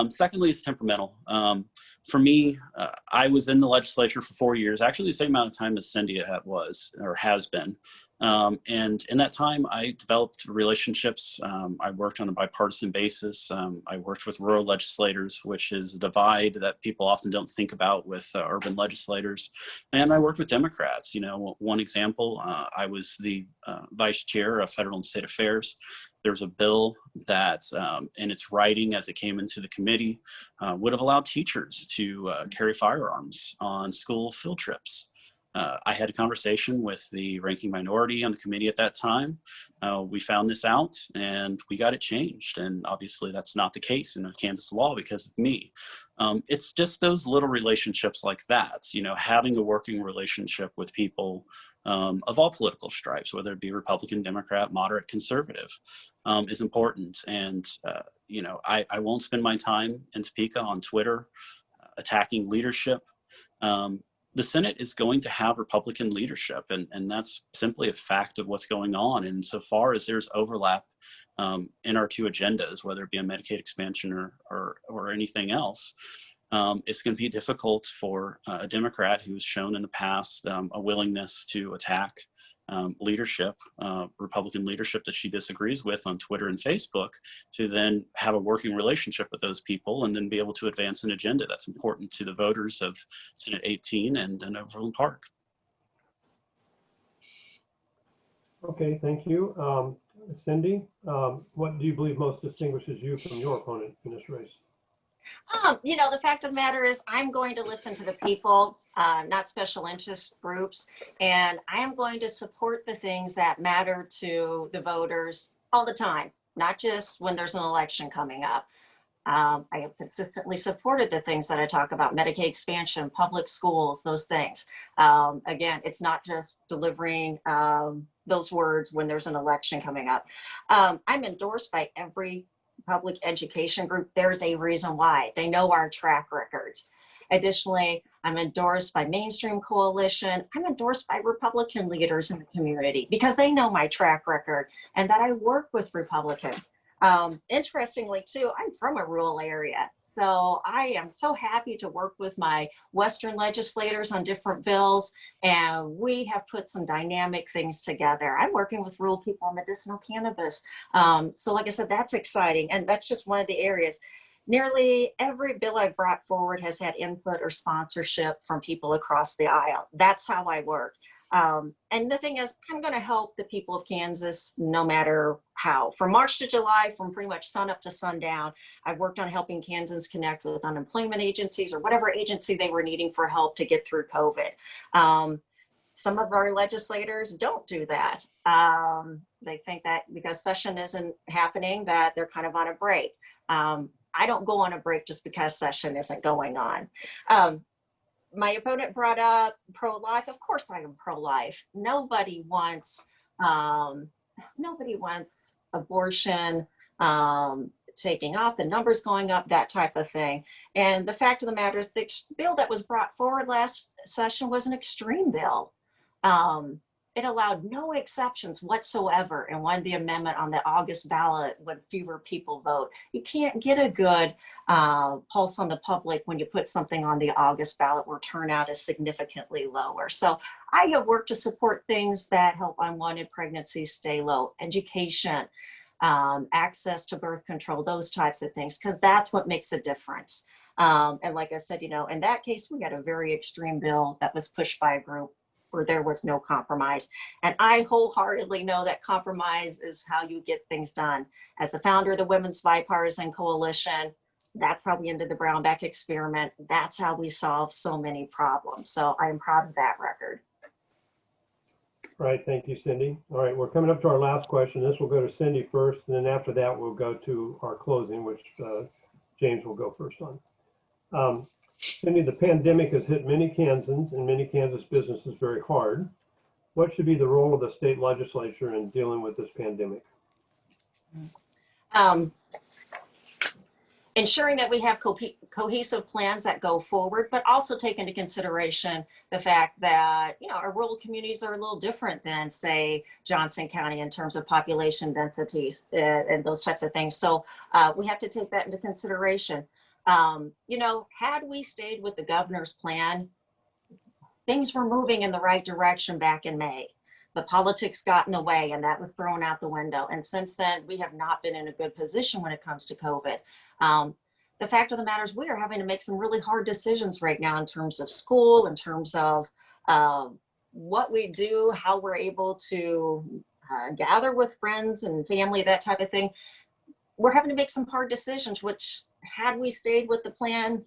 Speaker 3: Secondly, it's temperamental. For me, I was in the legislature for 4 years, actually the same amount of time as Cindy has been. And in that time, I developed relationships. I worked on a bipartisan basis. I worked with rural legislators, which is a divide that people often don't think about with urban legislators. And I worked with Democrats. One example, I was the vice chair of federal and state affairs. There was a bill that in its writing as it came into the committee would have allowed teachers to carry firearms on school field trips. I had a conversation with the ranking minority on the committee at that time. We found this out and we got it changed. And obviously that's not the case in Kansas law because of me. It's just those little relationships like that, having a working relationship with people of all political stripes, whether it be Republican, Democrat, moderate, conservative, is important. And, I won't spend my time in Topeka on Twitter attacking leadership. The Senate is going to have Republican leadership, and that's simply a fact of what's going on. And so far as there's overlap in our two agendas, whether it be a Medicaid expansion or anything else, it's going to be difficult for a Democrat who's shown in the past a willingness to attack leadership, Republican leadership that she disagrees with on Twitter and Facebook, to then have a working relationship with those people and then be able to advance an agenda that's important to the voters of Senate 18 and Overland Park.
Speaker 1: Okay, thank you. Cindy, what do you believe most distinguishes you from your opponent in this race?
Speaker 2: The fact of the matter is I'm going to listen to the people, not special interest groups, and I am going to support the things that matter to the voters all the time, not just when there's an election coming up. I have consistently supported the things that I talk about, Medicaid expansion, public schools, those things. Again, it's not just delivering those words when there's an election coming up. I'm endorsed by every public education group. There's a reason why. They know our track records. Additionally, I'm endorsed by Mainstream Coalition. I'm endorsed by Republican leaders in the community because they know my track record and that I work with Republicans. Interestingly too, I'm from a rural area. So I am so happy to work with my Western legislators on different bills, and we have put some dynamic things together. I'm working with rural people on medicinal cannabis. So like I said, that's exciting. And that's just one of the areas. Nearly every bill I've brought forward has had input or sponsorship from people across the aisle. That's how I work. And the thing is, I'm going to help the people of Kansas no matter how. From March to July, from pretty much sun up to sundown, I've worked on helping Kansans connect with unemployment agencies or whatever agency they were needing for help to get through COVID. Some of our legislators don't do that. They think that because session isn't happening, that they're kind of on a break. I don't go on a break just because session isn't going on. My opponent brought up pro-life. Of course I am pro-life. Nobody wants Nobody wants abortion taking off, the numbers going up, that type of thing. And the fact of the matter is, the bill that was brought forward last session was an extreme bill. It allowed no exceptions whatsoever and won the amendment on the August ballot when fewer people vote. You can't get a good pulse on the public when you put something on the August ballot where turnout is significantly lower. So I have worked to support things that help unwanted pregnancies stay low, education, access to birth control, those types of things, because that's what makes a difference. And like I said, in that case, we got a very extreme bill that was pushed by a group where there was no compromise. And I wholeheartedly know that compromise is how you get things done. As a founder of the Women's Bipartisan Coalition, that's how we ended the Brownback experiment. That's how we solved so many problems. So I'm proud of that record.
Speaker 1: All right, thank you, Cindy. All right, we're coming up to our last question. This will go to Cindy first, and then after that, we'll go to our closing, which James will go first on. Cindy, the pandemic has hit many Kansans and many Kansas businesses very hard. What should be the role of the state legislature in dealing with this pandemic?
Speaker 2: Ensuring that we have cohesive plans that go forward, but also take into consideration the fact that, our rural communities are a little different than, say, Johnson County in terms of population densities and those types of things. So we have to take that into consideration. Had we stayed with the governor's plan, things were moving in the right direction back in May. But politics got in the way, and that was thrown out the window. And since then, we have not been in a good position when it comes to COVID. The fact of the matter is, we are having to make some really hard decisions right now in terms of school, in terms of what we do, how we're able to gather with friends and family, that type of thing. We're having to make some hard decisions, which, had we stayed with the plan,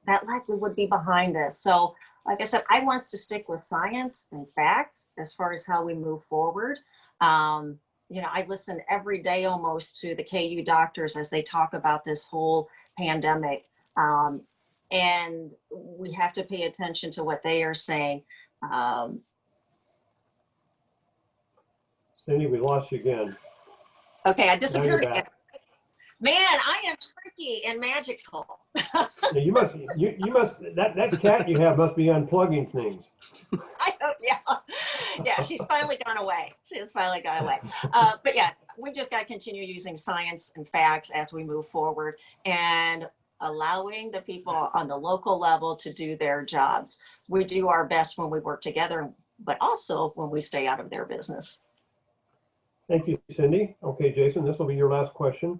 Speaker 2: that likely would be behind us. So, like I said, I want us to stick with science and facts as far as how we move forward. I listen every day almost to the KU doctors as they talk about this whole pandemic. And we have to pay attention to what they are saying.
Speaker 1: Cindy, we lost you again.
Speaker 2: Okay, I disappeared again.
Speaker 1: Back.
Speaker 2: Man, I am tricky and magical.
Speaker 1: Yeah, you must, that cat you have must be unplugging things.
Speaker 2: I don't, yeah, she's finally gone away. She has finally gone away. But yeah, we just got to continue using science and facts as we move forward and allowing the people on the local level to do their jobs. We do our best when we work together, but also when we stay out of their business.
Speaker 1: Thank you, Cindy. Okay, Jason, this will be your last question.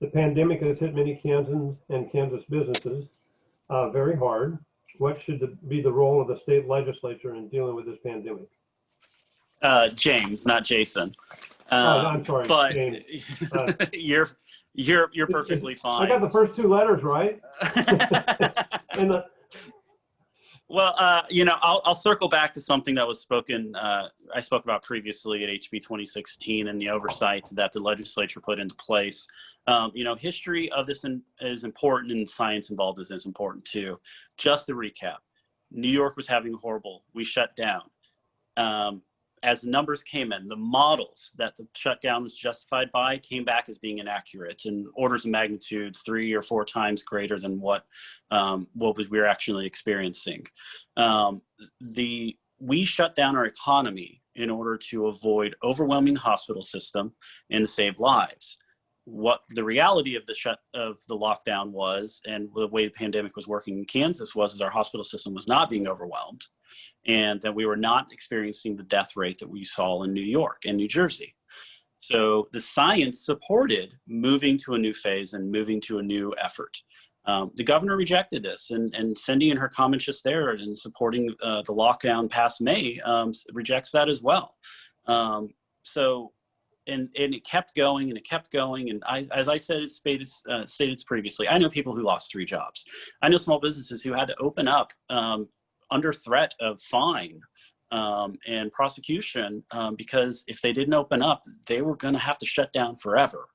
Speaker 1: The pandemic has hit many Kansans and Kansas businesses very hard. What should be the role of the state legislature in dealing with this pandemic?
Speaker 3: James, not Jason.
Speaker 1: No, I'm sorry,
Speaker 3: but
Speaker 1: James.
Speaker 3: You're perfectly fine.
Speaker 1: I got the first two letters right. And
Speaker 3: well, I'll circle back to something that was spoken. I spoke about previously at HB 2016 and the oversight that the legislature put into place. History of this is important, and science involved is important too. Just to recap, New York was having horrible. We shut down. As the numbers came in, the models that the shutdown was justified by came back as being inaccurate and orders of magnitude 3 or 4 times greater than what we were actually experiencing. We shut down our economy in order to avoid overwhelming the hospital system and to save lives. What the reality of the lockdown was, and the way the pandemic was working in Kansas, was our hospital system was not being overwhelmed, and that we were not experiencing the death rate that we saw in New York and New Jersey. So the science supported moving to a new phase and moving to a new effort. The governor rejected this, and Cindy in her comments just there in supporting the lockdown past May rejects that as well. And it kept going and it kept going. And as I said, stated previously, I know people who lost 3 jobs. I know small businesses who had to open up under threat of fine and prosecution because if they didn't open up, they were going to have to shut down forever.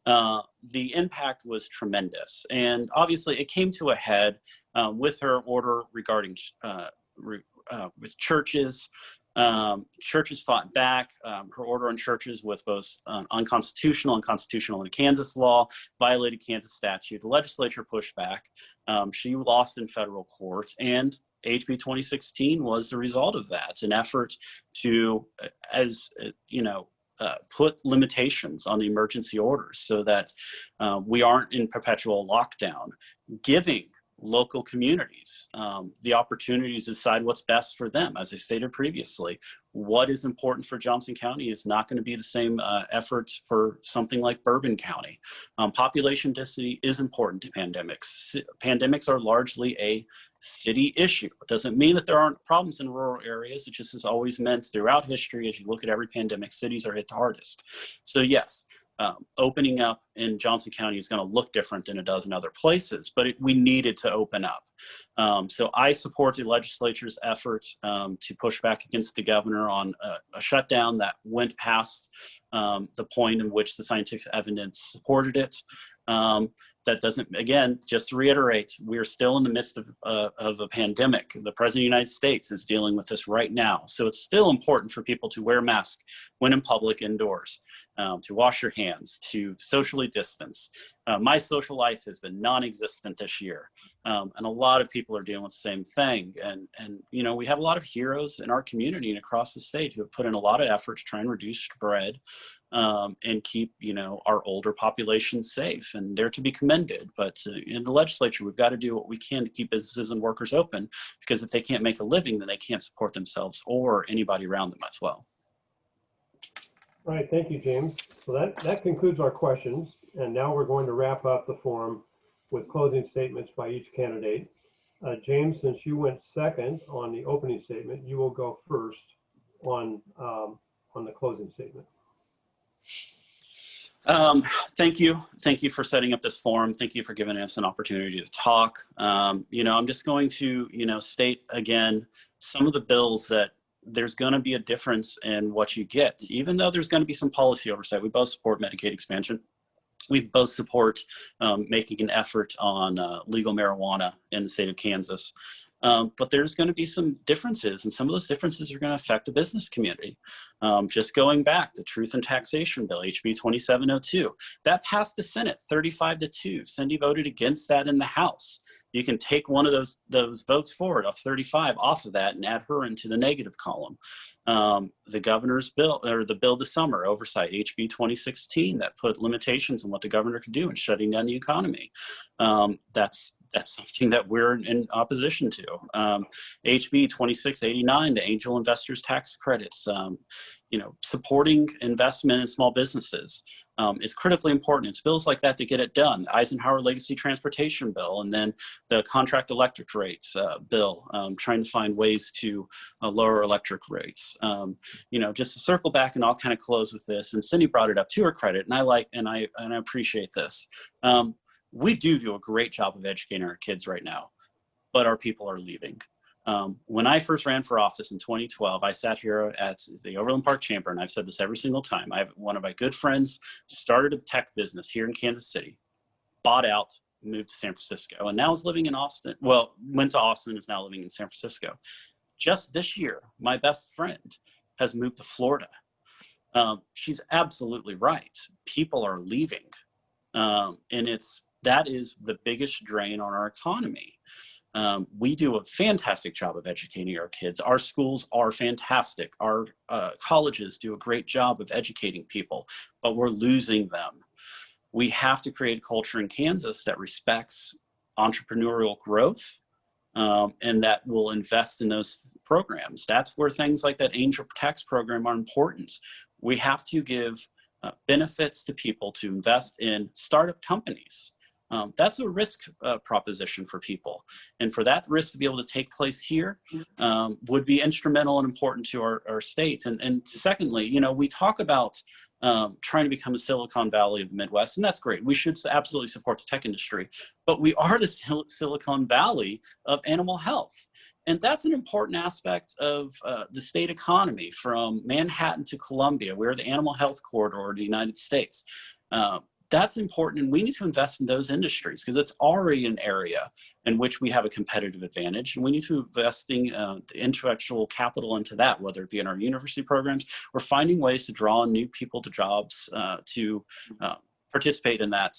Speaker 3: The impact was tremendous. And obviously it came to a head with her order regarding with churches. Churches fought back. Her order on churches was both unconstitutional in Kansas law, violated Kansas statute. The legislature pushed back. She lost in federal court, and HB 2016 was the result of that, an effort to, put limitations on the emergency orders so that we aren't in perpetual lockdown, giving local communities the opportunity to decide what's best for them. As I stated previously, what is important for Johnson County is not going to be the same effort for something like Bourbon County. Population density is important to pandemics. Pandemics are largely a city issue. It doesn't mean that there aren't problems in rural areas. It just has always meant throughout history, as you look at every pandemic, cities are hit the hardest. So yes, opening up in Johnson County is going to look different than it does in other places, but we needed to open up. So I support the legislature's effort to push back against the governor on a shutdown that went past the point in which the scientific evidence supported it. That doesn't, again, just to reiterate, we're still in the midst of a pandemic. The President of the United States is dealing with this right now. So it's still important for people to wear masks when in public indoors, to wash your hands, to socially distance. My social life has been non-existent this year. And a lot of people are dealing with the same thing. And we have a lot of heroes in our community and across the state who have put in a lot of effort to try and reduce spread and keep, our older population safe, and they're to be commended. But in the legislature, we've got to do what we can to keep businesses and workers open, because if they can't make a living, then they can't support themselves or anybody around them as well.
Speaker 1: All right, thank you, James. So that concludes our questions. And now we're going to wrap up the forum with closing statements by each candidate. James, since you went second on the opening statement, you will go first on the closing statement.
Speaker 3: Thank you. Thank you for setting up this forum. Thank you for giving us an opportunity to talk. I'm just going to, state again, some of the bills that there's going to be a difference in what you get, even though there's going to be some policy oversight. We both support Medicaid expansion. We both support making an effort on legal marijuana in the state of Kansas. But there's going to be some differences, and some of those differences are going to affect the business community. Just going back, the Truth in Taxation Bill, HB 2702, that passed the Senate 35-2. Cindy voted against that in the House. You can take one of those votes forward of 35 off of that and add her into the negative column. The governor's bill, or the bill this summer, oversight, HB 2016, that put limitations on what the governor could do in shutting down the economy. That's something that we're in opposition to. HB 2689, the angel investors tax credits, supporting investment in small businesses is critically important. It's bills like that get it done. The Eisenhower Legacy Transportation Bill, and then the contract electric rates bill, trying to find ways to lower electric rates. Just to circle back, and I'll kind of close with this, and Cindy brought it up to her credit, and I appreciate this. We do a great job of educating our kids right now, but our people are leaving. When I first ran for office in 2012, I sat here at the Overland Park Chamber, and I've said this every single time. One of my good friends started a tech business here in Kansas City, bought out, moved to San Francisco, and now is living in Austin. Well, went to Austin, is now living in San Francisco. Just this year, my best friend has moved to Florida. She's absolutely right. People are leaving, and that is the biggest drain on our economy. We do a fantastic job of educating our kids. Our schools are fantastic. Our colleges do a great job of educating people, but we're losing them. We have to create a culture in Kansas that respects entrepreneurial growth and that will invest in those programs. That's where things like that Angel Tax program are important. We have to give benefits to people to invest in startup companies. That's a risk proposition for people. And for that risk to be able to take place here would be instrumental and important to our states. And secondly, we talk about trying to become a Silicon Valley of the Midwest, and that's great. We should absolutely support the tech industry, but we are the Silicon Valley of animal health. And that's an important aspect of the state economy, from Manhattan to Columbia. We're the animal health corridor of the United States. that's important, and we need to invest in those industries because it's already an area in which we have a competitive advantage, and we need to invest the intellectual capital into that, whether it be in our university programs or finding ways to draw new people to jobs to participate in that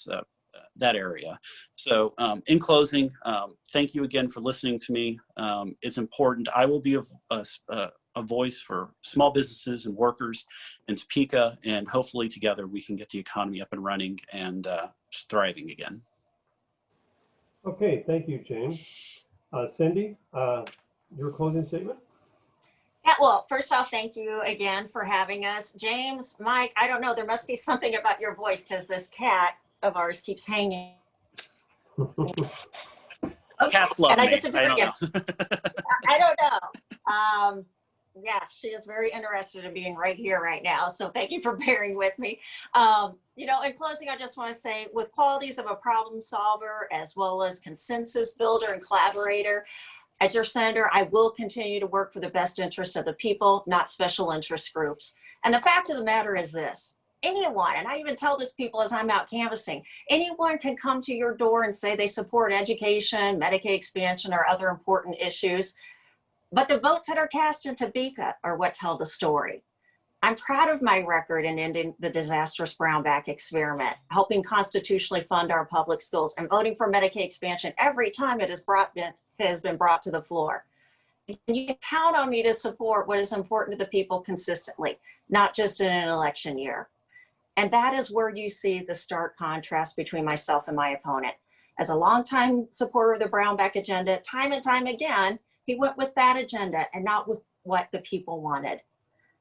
Speaker 3: area. So in closing, thank you again for listening to me. It's important. I will be a voice for small businesses and workers in Topeka, and hopefully together we can get the economy up and running and thriving again.
Speaker 1: Okay, thank you, James. Cindy, your closing statement?
Speaker 2: Yeah, well, first off, thank you again for having us. James, Mike, I don't know, there must be something about your voice because this cat of ours keeps hanging.
Speaker 3: Cats love
Speaker 2: and I
Speaker 3: me.
Speaker 2: disagree.
Speaker 3: I don't know.
Speaker 2: I don't know. Yeah, she is very interested in being right here, right now. So thank you for bearing with me. You know, in closing, I just want to say with qualities of a problem solver, as well as consensus builder and collaborator, as your senator, I will continue to work for the best interests of the people, not special interest groups. And the fact of the matter is this, anyone, and I even tell this people as I'm out canvassing, anyone can come to your door and say they support education, Medicaid expansion, or other important issues. But the votes that are cast in Topeka are what tell the story. I'm proud of my record in ending the disastrous Brownback experiment, helping constitutionally fund our public schools, and voting for Medicaid expansion every time it has been brought to the floor. And you can count on me to support what is important to the people consistently, not just in an election year. And that is where you see the stark contrast between myself and my opponent. As a longtime supporter of the Brownback agenda, time and time again, he went with that agenda and not with what the people wanted.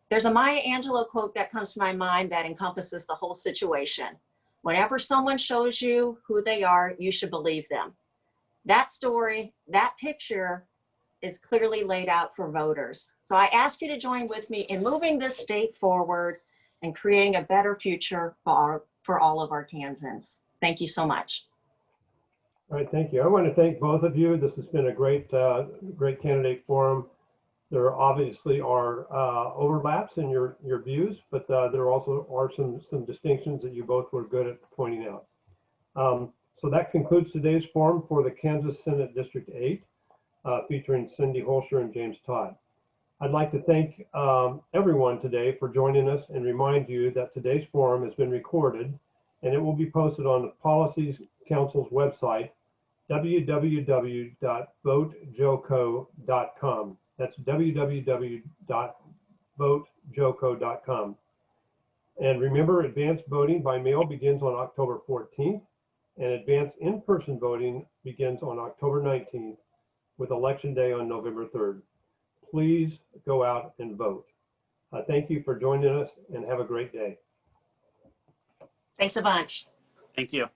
Speaker 2: There's a Maya Angelou quote that comes to my mind that encompasses the whole situation. Whenever someone shows you who they are, you should believe them. That story, that picture is clearly laid out for voters. So I ask you to join with me in moving this state forward and creating a better future for all of our Kansans. Thank you so much.
Speaker 1: All right, thank you. I want to thank both of you. This has been a great candidate forum. There obviously are overlaps in your views, but there also are some distinctions that you both were good at pointing out. So that concludes today's forum for the Kansas Senate District 8, featuring Cindy Holscher and James Todd. I'd like to thank everyone today for joining us and remind you that today's forum has been recorded and it will be posted on the Policies Council's website, www.votejoco.com. That's www.votejoco.com. And remember, advanced voting by mail begins on October 14th, and advanced in-person voting begins on October 19th, with Election Day on November 3rd. Please go out and vote. Thank you for joining us, and have a great day.
Speaker 2: Thanks a bunch.
Speaker 3: Thank you.